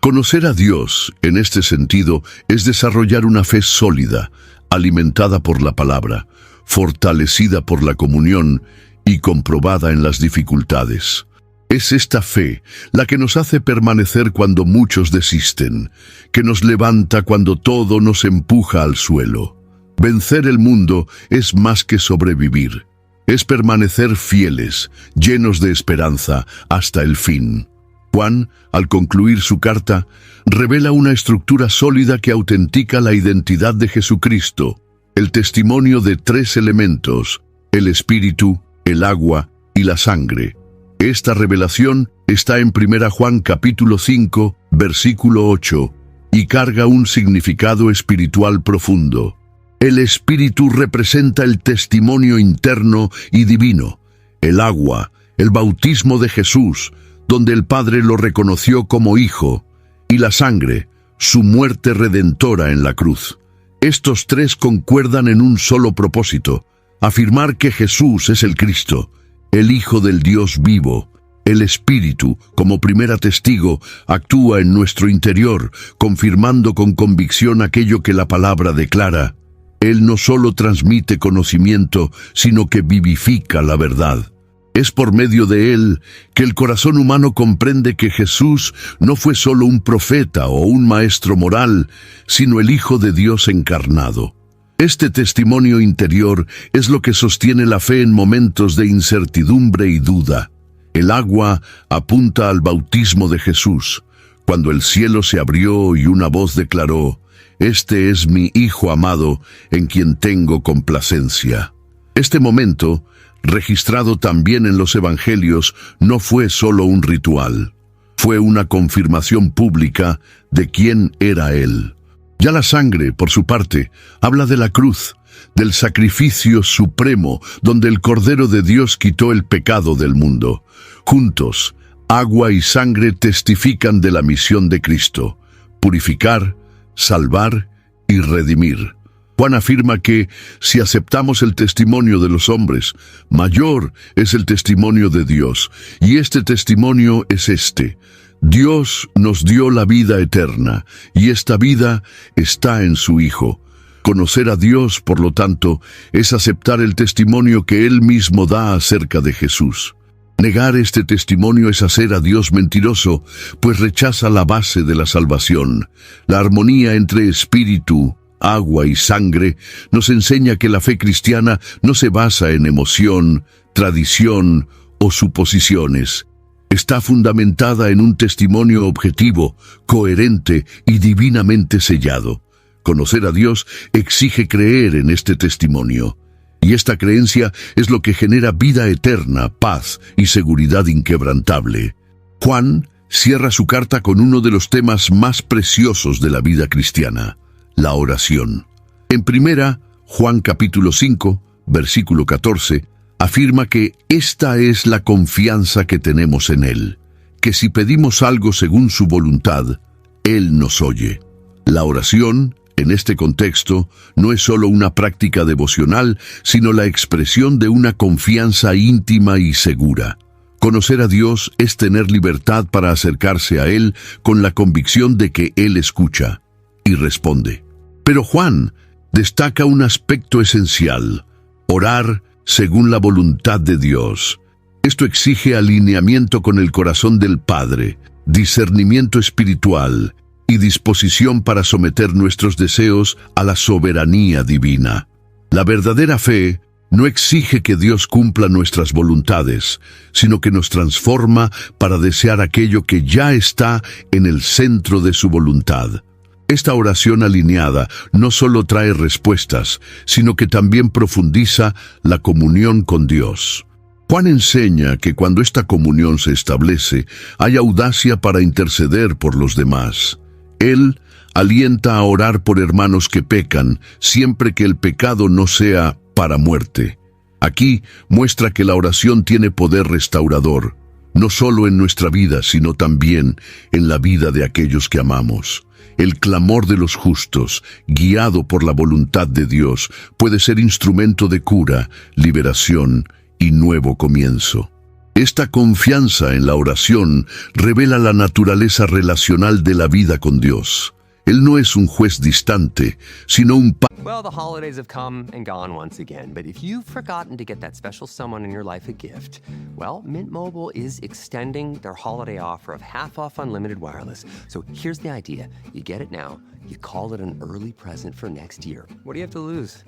Conocer a Dios, en este sentido, es desarrollar una fe sólida, alimentada por la palabra, fortalecida por la comunión y comprobada en las dificultades. Es esta fe la que nos hace permanecer cuando muchos desisten, que nos levanta cuando todo nos empuja al suelo. Vencer el mundo es más que sobrevivir, es permanecer fieles, llenos de esperanza hasta el fin. Juan, al concluir su carta, revela una estructura sólida que autentica la identidad de Jesucristo, el testimonio de tres elementos: el Espíritu, el agua y la sangre. Esta revelación está en 1 Juan capítulo 5, versículo 8, y carga un significado espiritual profundo. El Espíritu representa el testimonio interno y divino, el agua, el bautismo de Jesús, donde el Padre lo reconoció como Hijo, y la sangre, su muerte redentora en la cruz. Estos tres concuerdan en un solo propósito: afirmar que Jesús es el Cristo, el Hijo del Dios vivo. El Espíritu, como primera testigo, actúa en nuestro interior, confirmando con convicción aquello que la palabra declara. Él no solo transmite conocimiento, sino que vivifica la verdad. Es por medio de él que el corazón humano comprende que Jesús no fue solo un profeta o un maestro moral, sino el Hijo de Dios encarnado. Este testimonio interior es lo que sostiene la fe en momentos de incertidumbre y duda. El agua apunta al bautismo de Jesús, cuando el cielo se abrió y una voz declaró: «Este es mi Hijo amado, en quien tengo complacencia». Este momento, registrado también en los Evangelios, no fue solo un ritual. Fue una confirmación pública de quién era Él. Ya la sangre, por su parte, habla de la cruz, del sacrificio supremo, donde el Cordero de Dios quitó el pecado del mundo. Juntos, agua y sangre testifican de la misión de Cristo: purificar, salvar y redimir. Juan afirma que, si aceptamos el testimonio de los hombres, mayor es el testimonio de Dios, y este testimonio es este: Dios nos dio la vida eterna, y esta vida está en su Hijo. Conocer a Dios, por lo tanto, es aceptar el testimonio que Él mismo da acerca de Jesús. Negar este testimonio es hacer a Dios mentiroso, pues rechaza la base de la salvación. La armonía entre espíritu, agua y sangre nos enseña que la fe cristiana no se basa en emoción, tradición o suposiciones. Está fundamentada en un testimonio objetivo, coherente y divinamente sellado. Conocer a Dios exige creer en este testimonio. Y esta creencia es lo que genera vida eterna, paz y seguridad inquebrantable. Juan cierra su carta con uno de los temas más preciosos de la vida cristiana: la oración. En primera, Juan capítulo 5, versículo 14, afirma que esta es la confianza que tenemos en Él, que si pedimos algo según su voluntad, Él nos oye. La oración, en este contexto, no es solo una práctica devocional, sino la expresión de una confianza íntima y segura. Conocer a Dios es tener libertad para acercarse a Él con la convicción de que Él escucha y responde. Pero Juan destaca un aspecto esencial: orar según la voluntad de Dios. Esto exige alineamiento con el corazón del Padre, discernimiento espiritual y disposición para someter nuestros deseos a la soberanía divina. La verdadera fe no exige que Dios cumpla nuestras voluntades, sino que nos transforma para desear aquello que ya está en el centro de su voluntad. Esta oración alineada no solo trae respuestas, sino que también profundiza la comunión con Dios. Juan enseña que cuando esta comunión se establece, hay audacia para interceder por los demás. Él alienta a orar por hermanos que pecan, siempre que el pecado no sea para muerte. Aquí muestra que la oración tiene poder restaurador, no solo en nuestra vida, sino también en la vida de aquellos que amamos. El clamor de los justos, guiado por la voluntad de Dios, puede ser instrumento de cura, liberación y nuevo comienzo. Esta confianza en la oración revela la naturaleza relacional de la vida con Dios. Él no es un juez distante, sino un
Well, the holidays have come and gone once again, but if you've forgotten to get that special someone in your life a gift, well, Mint Mobile is extending their holiday offer of half off unlimited wireless. So here's the idea. You get it now, you call it an early present for next year. What do you have to lose?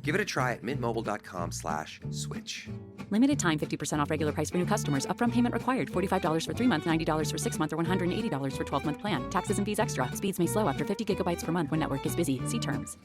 Give it a try at mintmobile.com/switch.
Limited time 50% off regular price for new customers. Upfront payment required. $45 for 3 months, $90 for 6 months, or $180 for 12-month plan. Taxes and fees extra. Speeds may slow after 50 gigabytes per month when network is busy. See terms.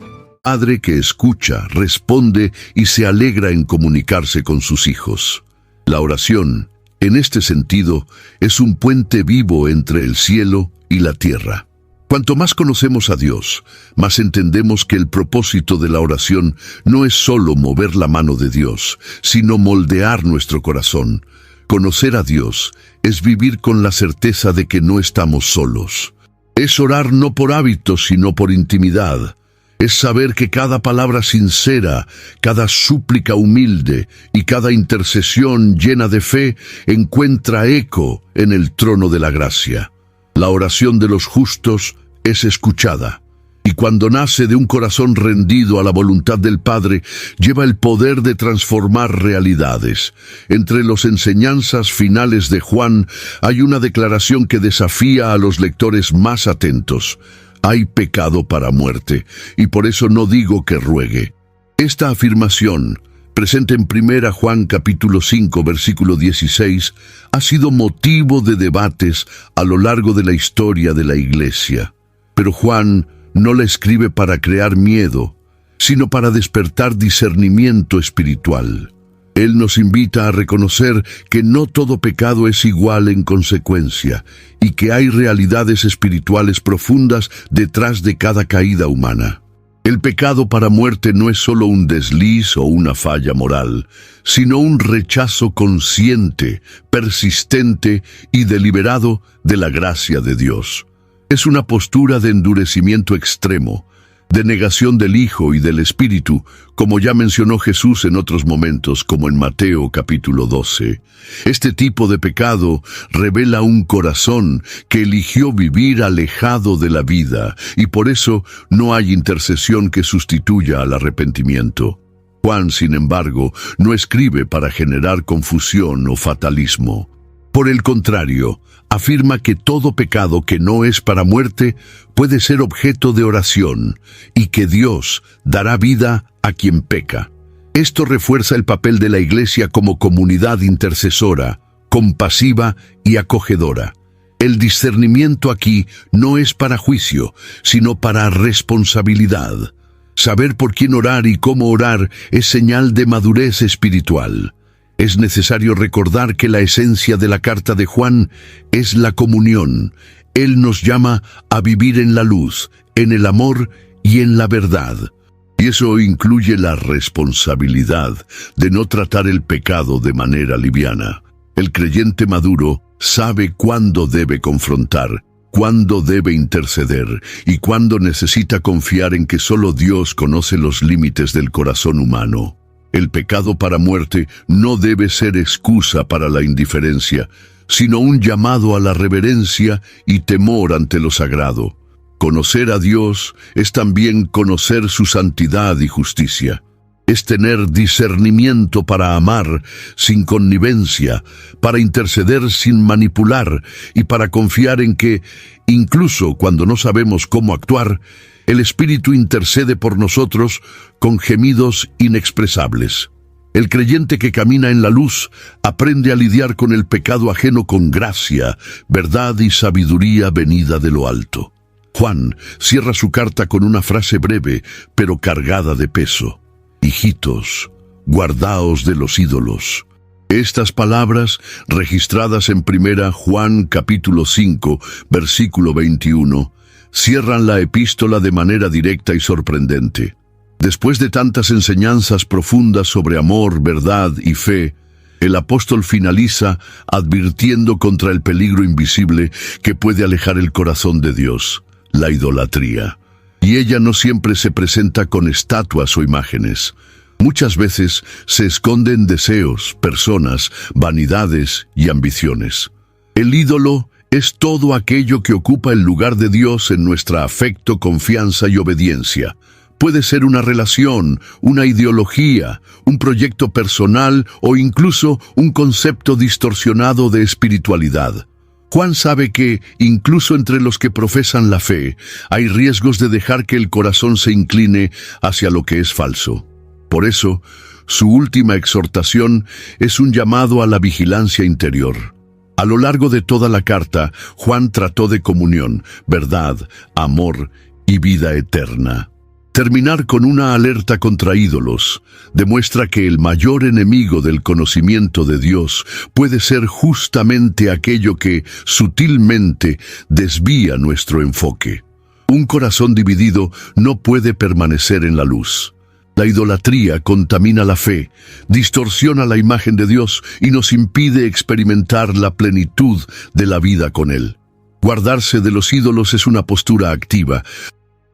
Padre que escucha, responde y se alegra en comunicarse con sus hijos. La oración, en este sentido, es un puente vivo entre el cielo y la tierra. Cuanto más conocemos a Dios, más entendemos que el propósito de la oración no es solo mover la mano de Dios, sino moldear nuestro corazón. Conocer a Dios es vivir con la certeza de que no estamos solos. Es orar no por hábito, sino por intimidad. Es saber que cada palabra sincera, cada súplica humilde y cada intercesión llena de fe encuentra eco en el trono de la gracia. La oración de los justos es escuchada, y cuando nace de un corazón rendido a la voluntad del Padre, lleva el poder de transformar realidades. Entre las enseñanzas finales de Juan hay una declaración que desafía a los lectores más atentos. Hay pecado para muerte, y por eso no digo que ruegue. Esta afirmación, presente en 1 Juan capítulo 5, versículo 16, ha sido motivo de debates a lo largo de la historia de la Iglesia. Pero Juan no la escribe para crear miedo, sino para despertar discernimiento espiritual. Él nos invita a reconocer que no todo pecado es igual en consecuencia, y que hay realidades espirituales profundas detrás de cada caída humana. El pecado para muerte no es solo un desliz o una falla moral, sino un rechazo consciente, persistente y deliberado de la gracia de Dios. Es una postura de endurecimiento extremo, de negación del Hijo y del Espíritu, como ya mencionó Jesús en otros momentos, como en Mateo capítulo 12. Este tipo de pecado revela un corazón que eligió vivir alejado de la vida, y por eso no hay intercesión que sustituya al arrepentimiento. Juan, sin embargo, no escribe para generar confusión o fatalismo. Por el contrario, afirma que todo pecado que no es para muerte puede ser objeto de oración y que Dios dará vida a quien peca. Esto refuerza el papel de la Iglesia como comunidad intercesora, compasiva y acogedora. El discernimiento aquí no es para juicio, sino para responsabilidad. Saber por quién orar y cómo orar es señal de madurez espiritual. Es necesario recordar que la esencia de la carta de Juan es la comunión. Él nos llama a vivir en la luz, en el amor y en la verdad. Y eso incluye la responsabilidad de no tratar el pecado de manera liviana. El creyente maduro sabe cuándo debe confrontar, cuándo debe interceder y cuándo necesita confiar en que solo Dios conoce los límites del corazón humano. El pecado para muerte no debe ser excusa para la indiferencia, sino un llamado a la reverencia y temor ante lo sagrado. Conocer a Dios es también conocer su santidad y justicia. Es tener discernimiento para amar sin connivencia, para interceder sin manipular y para confiar en que, incluso cuando no sabemos cómo actuar, el Espíritu intercede por nosotros con gemidos inexpresables. El creyente que camina en la luz aprende a lidiar con el pecado ajeno con gracia, verdad y sabiduría venida de lo alto. Juan cierra su carta con una frase breve, pero cargada de peso. Hijitos, guardaos de los ídolos. Estas palabras, registradas en 1 Juan capítulo 5, versículo 21, cierran la epístola de manera directa y sorprendente. Después de tantas enseñanzas profundas sobre amor, verdad y fe, el apóstol finaliza advirtiendo contra el peligro invisible que puede alejar el corazón de Dios, la idolatría. Y ella no siempre se presenta con estatuas o imágenes. Muchas veces se esconden deseos, personas, vanidades y ambiciones. El ídolo es todo aquello que ocupa el lugar de Dios en nuestra afecto, confianza y obediencia. Puede ser una relación, una ideología, un proyecto personal o incluso un concepto distorsionado de espiritualidad. Juan sabe que, incluso entre los que profesan la fe, hay riesgos de dejar que el corazón se incline hacia lo que es falso. Por eso, su última exhortación es un llamado a la vigilancia interior. A lo largo de toda la carta, Juan trató de comunión, verdad, amor y vida eterna. Terminar con una alerta contra ídolos demuestra que el mayor enemigo del conocimiento de Dios puede ser justamente aquello que sutilmente desvía nuestro enfoque. Un corazón dividido no puede permanecer en la luz. La idolatría contamina la fe, distorsiona la imagen de Dios y nos impide experimentar la plenitud de la vida con Él. Guardarse de los ídolos es una postura activa.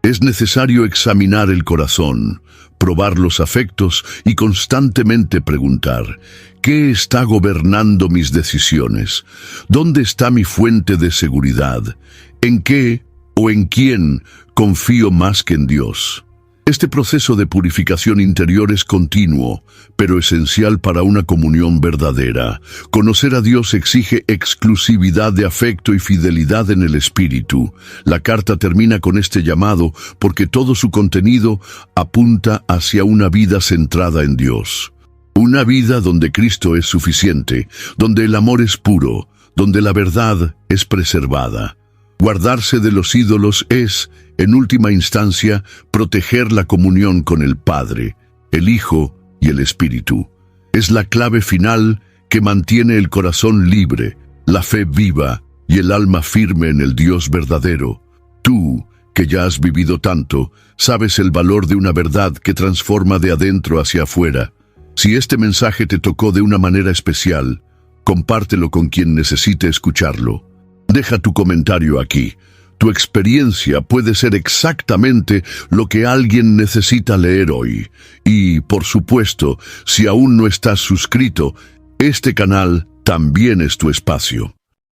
Es necesario examinar el corazón, probar los afectos y constantemente preguntar: ¿qué está gobernando mis decisiones? ¿Dónde está mi fuente de seguridad? ¿En qué ¿O en quién confío más que en Dios? Este proceso de purificación interior es continuo, pero esencial para una comunión verdadera. Conocer a Dios exige exclusividad de afecto y fidelidad en el espíritu. La carta termina con este llamado porque todo su contenido apunta hacia una vida centrada en Dios. Una vida donde Cristo es suficiente, donde el amor es puro, donde la verdad es preservada. Guardarse de los ídolos es, en última instancia, proteger la comunión con el Padre, el Hijo y el Espíritu. Es la clave final que mantiene el corazón libre, la fe viva y el alma firme en el Dios verdadero. Tú, que ya has vivido tanto, sabes el valor de una verdad que transforma de adentro hacia afuera. Si este mensaje te tocó de una manera especial, compártelo con quien necesite escucharlo. Deja tu comentario aquí. Tu experiencia puede ser exactamente lo que alguien necesita leer hoy. Y, por supuesto, si aún no estás suscrito, este canal también es tu espacio.